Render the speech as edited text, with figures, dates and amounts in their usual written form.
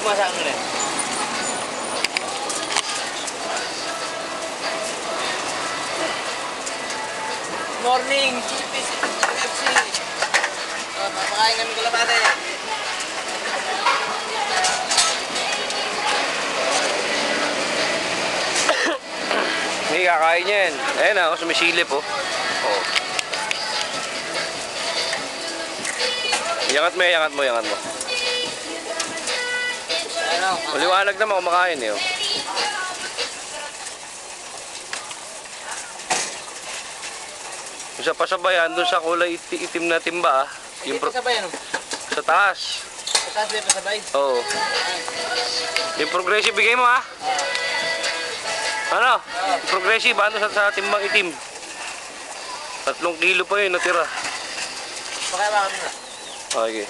pumasang na. Morning, KFC. Papakain kami kalapate. Hindi, kakain niya yan. Ayan ako, sumisilip oh. Oh. Yangat mo, yangat mo, yangat mo. Ano? Maliwanag naman kumakain eh oh. Yung sa pasabayan, dun sa kulay itim na timba ah. Yung sabay ano? sa taas. Sa taas din pasabay. Oo. Yung progressive bigay mo ah. Ano? Yung progressive ano sa timbang itim. 3 kilo pa yun natira. Pakailangan mo na. Okay.